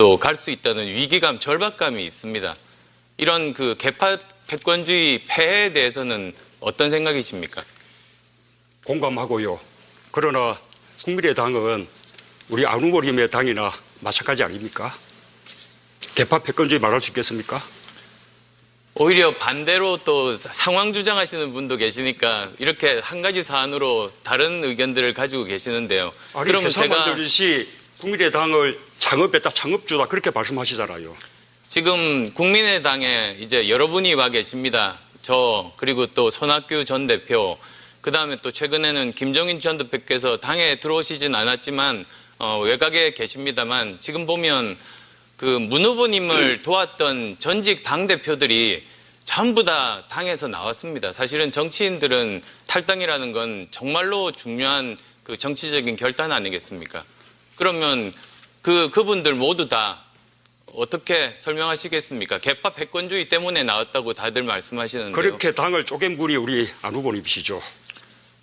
또 갈 수 있다는 위기감, 절박감이 있습니다. 이런 그 개파 패권주의 폐해에 대해서는 어떤 생각이십니까? 공감하고요. 그러나 국민의당은 우리 안후보님의 당이나 마찬가지 아닙니까? 개파 패권주의 말할 수 있겠습니까? 오히려 반대로 또 상황 주장하시는 분도 계시니까 이렇게 한 가지 사안으로 다른 의견들을 가지고 계시는데요. 아니, 그러면 회사 제가 만들듯이 국민의당을 창업했다, 창업주다 그렇게 말씀하시잖아요. 지금 국민의당에 이제 여러분이 와 계십니다. 저 그리고 또 손학규 전 대표, 그 다음에 또 최근에는 김종인 전 대표께서 당에 들어오시진 않았지만 외곽에 계십니다만 지금 보면 그 문 후보님을 도왔던 전직 당대표들이 전부 다 당에서 나왔습니다. 사실은 정치인들은 탈당이라는 건 정말로 중요한 그 정치적인 결단 아니겠습니까? 그러면 그분들 모두 다 어떻게 설명하시겠습니까? 개파 패권주의 때문에 나왔다고 다들 말씀하시는데요. 그렇게 당을 쪼갠 분이 우리 안 후보님이시죠.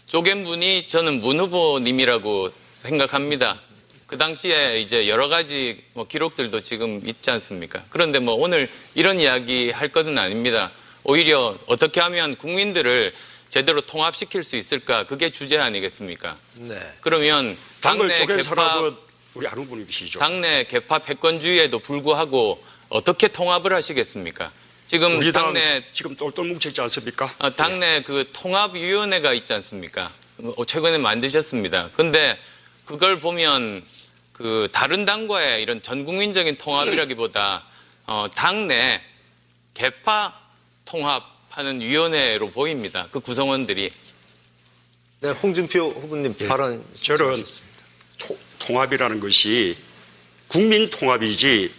쪼갠 분이 저는 문 후보님이라고 생각합니다. 그 당시에 이제 여러 가지 기록들도 지금 있지 않습니까? 그런데 오늘 이런 이야기 할 것은 아닙니다. 오히려 어떻게 하면 국민들을 제대로 통합시킬 수 있을까? 그게 주제 아니겠습니까? 네. 그러면 당을 쪼갠 사람은 우리 안 후보님이시죠. 당내 개파 패권주의에도 불구하고 어떻게 통합을 하시겠습니까? 지금 우리 당 당내 지금 똘똘 뭉쳐있지 않습니까? 당내 그 통합위원회가 있지 않습니까? 최근에 만드셨습니다. 근데 그걸 보면 그 다른 당과의 이런 전국민적인 통합이라기보다 당내 개파 통합하는 위원회로 보입니다. 그 구성원들이. 네, 홍준표 후보님 발언. 저는 통합이라는 것이 국민 통합이지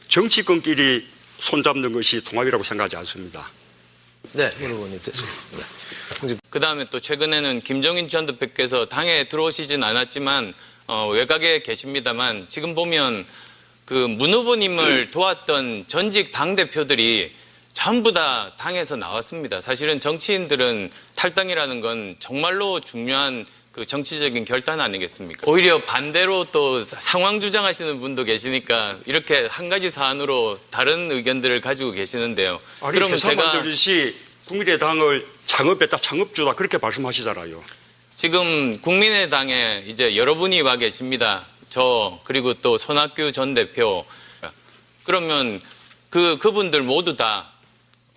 정치권끼리 손잡는 것이 통합이라고 생각하지 않습니다. 네, 문 후보님. 네. 그 다음에 또 최근에는 김종인 전 대표께서 당에 들어오시진 않았지만 외곽에 계십니다만 지금 보면 그 문 후보님을 도왔던 전직 당대표들이 전부 다 당에서 나왔습니다. 사실은 정치인들은 탈당이라는 건 정말로 중요한 그 정치적인 결단 아니겠습니까? 오히려 반대로 또 상황 주장하시는 분도 계시니까 이렇게 한 가지 사안으로 다른 의견들을 가지고 계시는데요. 아니, 그러면 회사 제가 만들듯이 국민의당을 창업했다, 창업주다 그렇게 말씀하시잖아요. 지금 국민의당에 이제 여러분이 와 계십니다. 저 그리고 또 손학규 전 대표. 그러면 그분들 모두 다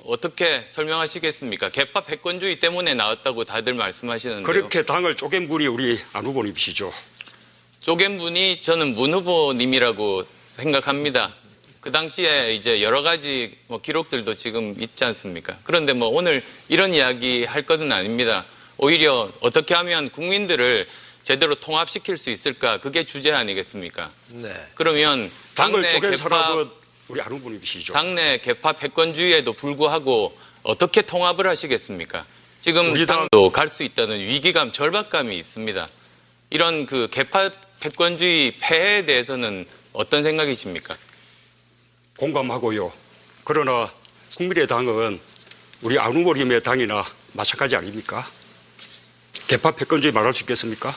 어떻게 설명하시겠습니까? 개파 패권주의 때문에 나왔다고 다들 말씀하시는데요. 그렇게 당을 쪼갠 분이 우리 안 후보님이시죠. 쪼갠 분이 저는 문 후보님이라고 생각합니다. 그 당시에 이제 여러 가지 기록들도 지금 있지 않습니까? 그런데 오늘 이런 이야기 할 것은 아닙니다. 오히려 어떻게 하면 국민들을 제대로 통합시킬 수 있을까? 그게 주제 아니겠습니까? 네. 그러면 당을 쪼갠 사람은 우리 안 후보님이시죠. 당내 개파 패권주의에도 불구하고 어떻게 통합을 하시겠습니까? 지금 우리 당도 갈 수 있다는 위기감, 절박감이 있습니다. 이런 그 개파 패권주의 폐해에 대해서는 어떤 생각이십니까? 공감하고요. 그러나 국민의당은 우리 안 후보님의 당이나 마찬가지 아닙니까? 개파 패권주의 말할 수 있겠습니까?